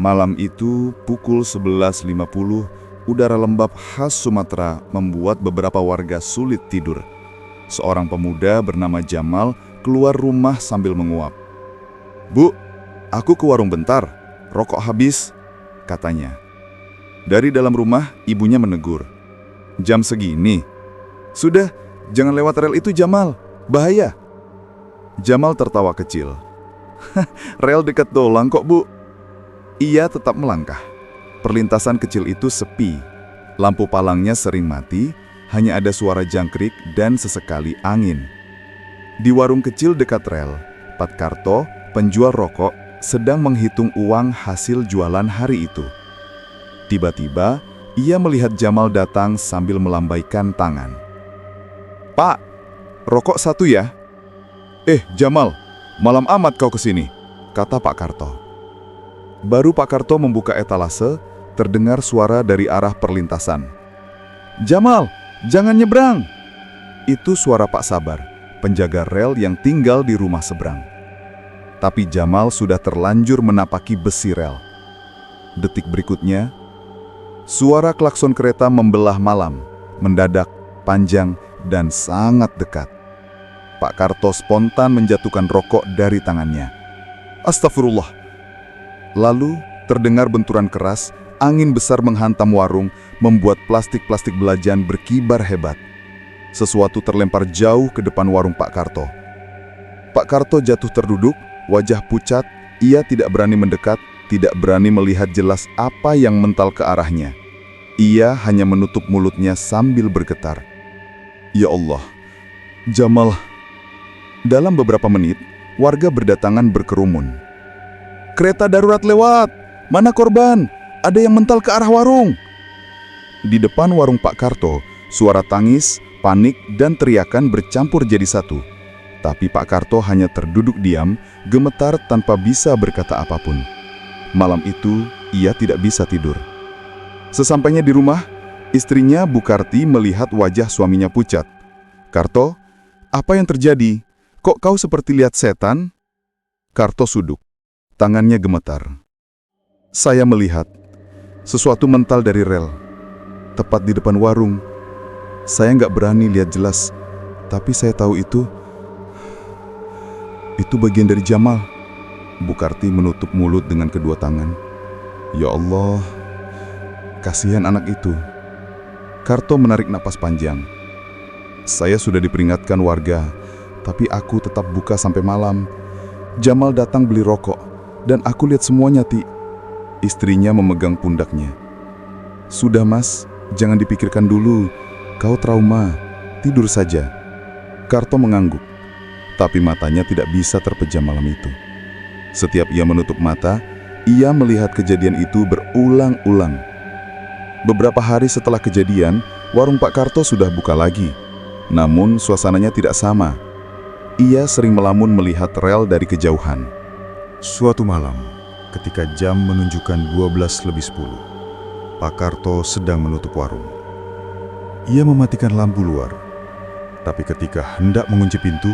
Malam itu, pukul 11.50, udara lembab khas Sumatera membuat beberapa warga sulit tidur. Seorang pemuda bernama Jamal keluar rumah sambil menguap. "Bu, aku ke warung bentar, rokok habis," katanya. Dari dalam rumah, ibunya menegur. "Jam segini? Sudah, jangan lewat rel itu, Jamal, bahaya." Jamal tertawa kecil. "Rel dekat doang kok, Bu." Ia tetap melangkah. Perlintasan kecil itu sepi. Lampu palangnya sering mati, hanya ada suara jangkrik dan sesekali angin. Di warung kecil dekat rel, Pak Karto, penjual rokok, sedang menghitung uang hasil jualan hari itu. Tiba-tiba, ia melihat Jamal datang sambil melambaikan tangan. "Pak, rokok satu ya?" Jamal, malam amat kau kesini," kata Pak Karto. Baru Pak Karto membuka etalase, terdengar suara dari arah perlintasan. "Jamal, jangan nyebrang!" Itu suara Pak Sabar, penjaga rel yang tinggal di rumah seberang. Tapi Jamal sudah terlanjur menapaki besi rel. Detik berikutnya, suara klakson kereta membelah malam, mendadak, panjang, dan sangat dekat. Pak Karto spontan menjatuhkan rokok dari tangannya. "Astagfirullah!" Lalu terdengar benturan keras, angin besar menghantam warung, membuat plastik-plastik belajan berkibar hebat. Sesuatu terlempar jauh ke depan warung Pak Karto. Pak Karto jatuh terduduk, wajah pucat, ia tidak berani mendekat, tidak berani melihat jelas apa yang mental ke arahnya. Ia hanya menutup mulutnya sambil bergetar. "Ya Allah, Jamal." Dalam beberapa menit, warga berdatangan berkerumun. "Kereta darurat lewat! Mana korban? Ada yang mental ke arah warung!" Di depan warung Pak Karto, suara tangis, panik, dan teriakan bercampur jadi satu. Tapi Pak Karto hanya terduduk diam, gemetar tanpa bisa berkata apapun. Malam itu, ia tidak bisa tidur. Sesampainya di rumah, istrinya Bu Karti melihat wajah suaminya pucat. "Karto, apa yang terjadi? Kok kau seperti lihat setan?" Karto suduk. Tangannya gemetar. "Saya melihat sesuatu mental dari rel, tepat di depan warung. Saya nggak berani lihat jelas, tapi saya tahu itu bagian dari Jamal." Bu Karti menutup mulut dengan kedua tangan. "Ya Allah, kasihan anak itu." Karto menarik napas panjang. "Saya sudah diperingatkan warga, tapi aku tetap buka sampai malam. Jamal datang beli rokok, dan aku lihat semuanya, Ti." Istrinya memegang pundaknya. "Sudah, Mas, jangan dipikirkan dulu. Kau trauma, tidur saja." Karto mengangguk, tapi matanya tidak bisa terpejam malam itu. Setiap ia menutup mata, ia melihat kejadian itu berulang-ulang. Beberapa hari setelah kejadian, warung Pak Karto sudah buka lagi. Namun suasananya tidak sama. Ia sering melamun melihat rel dari kejauhan. Suatu malam, ketika jam menunjukkan 12:10, Pak Karto sedang menutup warung. Ia mematikan lampu luar, tapi ketika hendak mengunci pintu,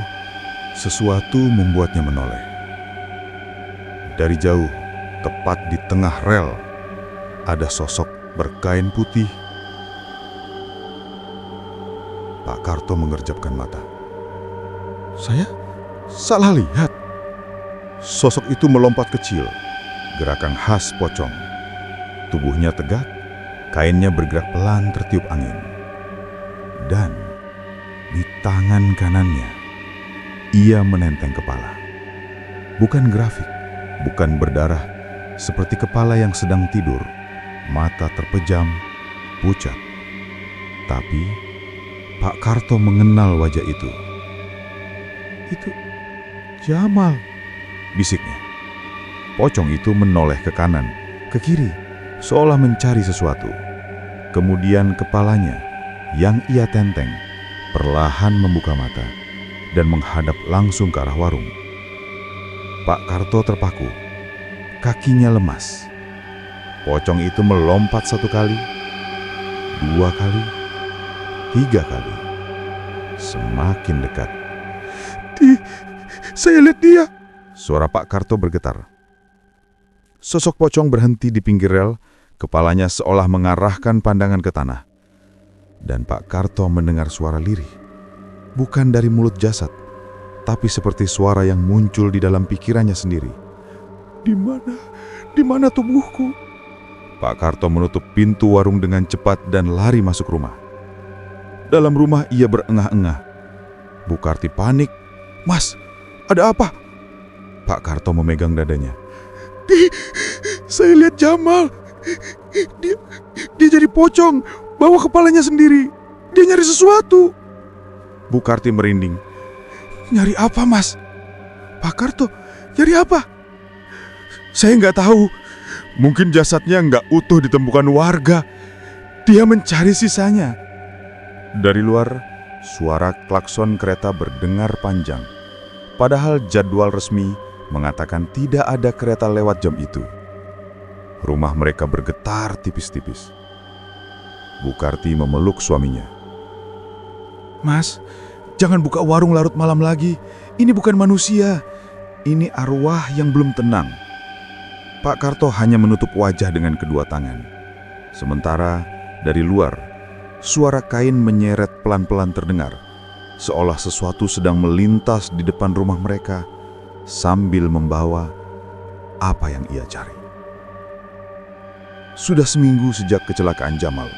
sesuatu membuatnya menoleh. Dari jauh, tepat di tengah rel, ada sosok berkain putih. Pak Karto mengerjapkan mata. "Saya salah lihat." Sosok itu melompat kecil, gerakan khas pocong. Tubuhnya tegak, kainnya bergerak pelan tertiup angin. Dan di tangan kanannya, ia menenteng kepala. Bukan grafik, bukan berdarah, seperti kepala yang sedang tidur, mata terpejam, pucat. Tapi Pak Karto mengenal wajah itu. "Itu Jamal," bisiknya. Pocong itu menoleh ke kanan, ke kiri, seolah mencari sesuatu. Kemudian kepalanya, yang ia tenteng, perlahan membuka mata dan menghadap langsung ke arah warung. Pak Karto terpaku, kakinya lemas. Pocong itu melompat 1 kali, 2 kali, 3 kali. Semakin dekat. Saya lihat dia!" Suara Pak Karto bergetar. Sosok pocong berhenti di pinggir rel, kepalanya seolah mengarahkan pandangan ke tanah. Dan Pak Karto mendengar suara lirih. Bukan dari mulut jasad, tapi seperti suara yang muncul di dalam pikirannya sendiri. Di mana tubuhku? Pak Karto menutup pintu warung dengan cepat dan lari masuk rumah. Dalam rumah ia berengah-engah. Bu Karti panik. "Mas, ada apa?" Pak Karto memegang dadanya. Saya lihat Jamal. Dia jadi pocong, bawa kepalanya sendiri. Dia nyari sesuatu." Bu Karti merinding. "Nyari apa, Mas?" "Pak Karto, nyari apa?" "Saya nggak tahu. Mungkin jasadnya nggak utuh ditemukan warga. Dia mencari sisanya." Dari luar, suara klakson kereta berdengar panjang. Padahal jadwal resmi mengatakan tidak ada kereta lewat jam itu. Rumah mereka bergetar tipis-tipis. Bu Karti memeluk suaminya. "Mas, jangan buka warung larut malam lagi. Ini bukan manusia. Ini arwah yang belum tenang." Pak Karto hanya menutup wajah dengan kedua tangan. Sementara dari luar, suara kain menyeret pelan-pelan terdengar, seolah sesuatu sedang melintas di depan rumah mereka sambil membawa apa yang ia cari. Sudah seminggu sejak kecelakaan Jamal.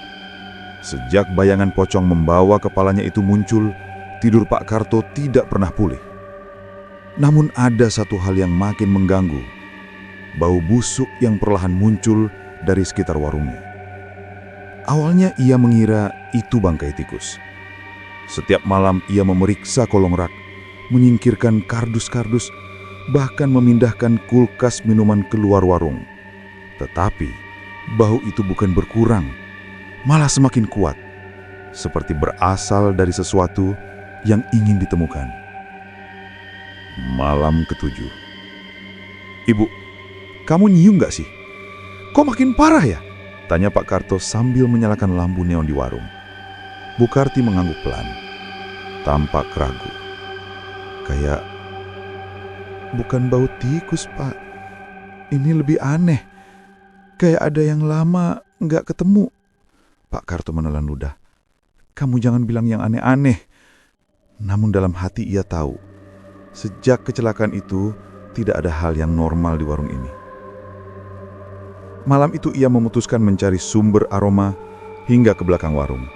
Sejak bayangan pocong membawa kepalanya itu muncul, tidur Pak Karto tidak pernah pulih. Namun ada satu hal yang makin mengganggu. Bau busuk yang perlahan muncul dari sekitar warungnya. Awalnya ia mengira itu bangkai tikus. Setiap malam ia memeriksa kolong rak, menyingkirkan kardus-kardus, bahkan memindahkan kulkas minuman keluar warung. Tetapi bau itu bukan berkurang, malah semakin kuat, seperti berasal dari sesuatu yang ingin ditemukan. Malam ketujuh. "Ibu, kamu nyium gak sih? Kok makin parah ya?" tanya Pak Karto sambil menyalakan lampu neon di warung. Bu Karti mengangguk pelan, tampak ragu. "Kayak bukan bau tikus, Pak. Ini lebih aneh. Kayak ada yang lama nggak ketemu." Pak Karto menelan ludah. "Kamu jangan bilang yang aneh-aneh." Namun dalam hati ia tahu, sejak kecelakaan itu tidak ada hal yang normal di warung ini. Malam itu ia memutuskan mencari sumber aroma hingga ke belakang warung,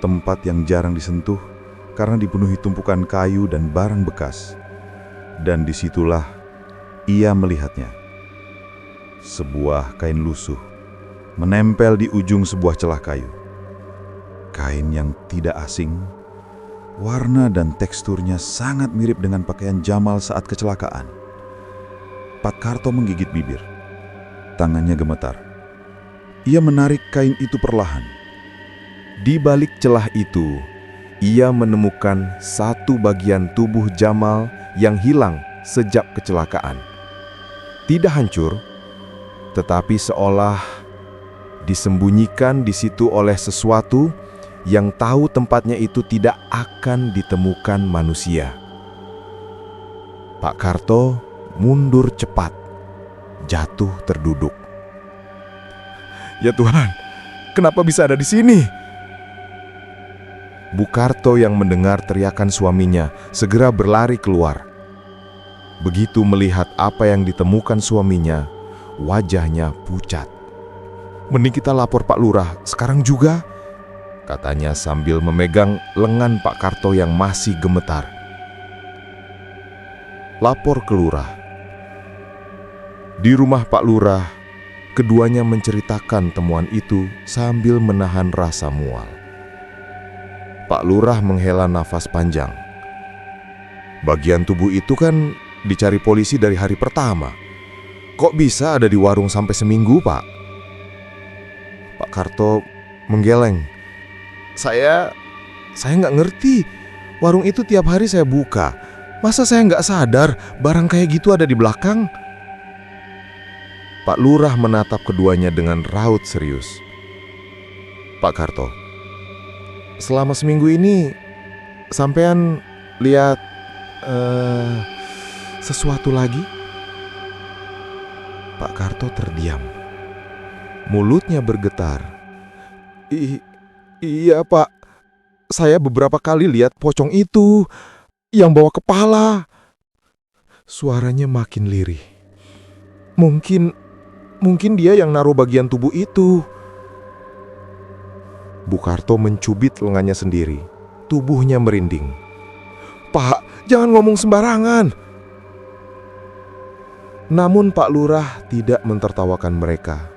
tempat yang jarang disentuh karena dipenuhi tumpukan kayu dan barang bekas. Dan disitulah ia melihatnya. Sebuah kain lusuh menempel di ujung sebuah celah kayu. Kain yang tidak asing, warna dan teksturnya sangat mirip dengan pakaian Jamal saat kecelakaan. Pak Karto menggigit bibir. Tangannya gemetar. Ia menarik kain itu perlahan. Di balik celah itu, ia menemukan satu bagian tubuh Jamal yang hilang sejak kecelakaan. Tidak hancur, tetapi seolah disembunyikan di situ oleh sesuatu yang tahu tempatnya itu tidak akan ditemukan manusia. Pak Karto mundur cepat, jatuh terduduk. "Ya Tuhan, kenapa bisa ada di sini?" Bu Karto yang mendengar teriakan suaminya segera berlari keluar. Begitu melihat apa yang ditemukan suaminya, wajahnya pucat. "Mending kita lapor Pak Lurah sekarang juga," katanya sambil memegang lengan Pak Karto yang masih gemetar. Lapor ke Lurah. Di rumah Pak Lurah, keduanya menceritakan temuan itu sambil menahan rasa mual. Pak Lurah menghela nafas panjang. "Bagian tubuh itu kan dicari polisi dari hari pertama. Kok bisa ada di warung sampai seminggu, Pak?" Pak Karto menggeleng. Saya nggak ngerti. Warung itu tiap hari saya buka. Masa saya nggak sadar barang kayak gitu ada di belakang?" Pak Lurah menatap keduanya dengan raut serius. "Pak Karto, selama seminggu ini sampean lihat sesuatu lagi?" Pak Karto terdiam. Mulutnya bergetar. Iya Pak, saya beberapa kali lihat pocong itu yang bawa kepala. Suaranya makin lirih. Mungkin dia yang naruh bagian tubuh itu. Bu Karto mencubit lengannya sendiri. Tubuhnya merinding. Pak, jangan ngomong sembarangan. Namun Pak Lurah tidak mentertawakan mereka.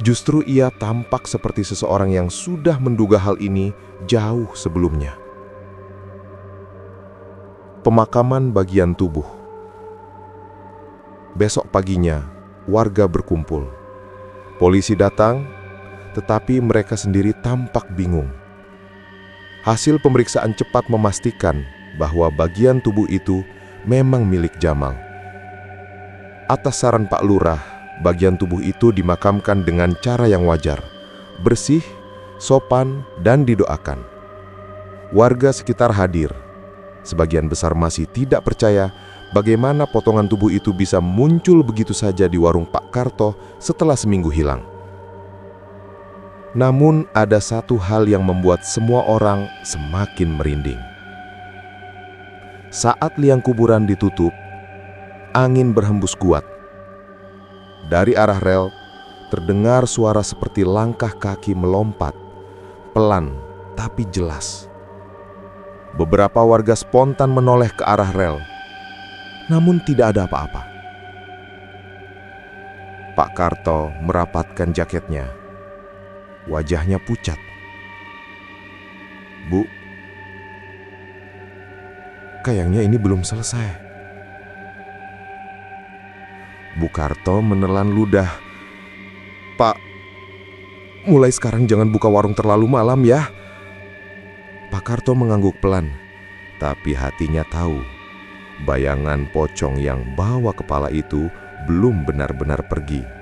Justru ia tampak seperti seseorang yang sudah menduga hal ini jauh sebelumnya. Pemakaman bagian tubuh. Besok paginya, warga berkumpul. Polisi datang, tetapi mereka sendiri tampak bingung. Hasil pemeriksaan cepat memastikan bahwa bagian tubuh itu memang milik Jamal. Atas saran Pak Lurah, bagian tubuh itu dimakamkan dengan cara yang wajar, bersih, sopan, dan didoakan. Warga sekitar hadir. Sebagian besar masih tidak percaya bagaimana potongan tubuh itu bisa muncul begitu saja di warung Pak Karto setelah seminggu hilang. Namun ada satu hal yang membuat semua orang semakin merinding. Saat liang kuburan ditutup, angin berhembus kuat. Dari arah rel, terdengar suara seperti langkah kaki melompat, pelan tapi jelas. Beberapa warga spontan menoleh ke arah rel, namun tidak ada apa-apa. Pak Karto merapatkan jaketnya. Wajahnya pucat. Bu, kayaknya ini belum selesai. Bu Karto menelan ludah. Pak, mulai sekarang jangan buka warung terlalu malam ya. Pak Karto mengangguk pelan, tapi hatinya tahu bayangan pocong yang bawa kepala itu belum benar-benar pergi.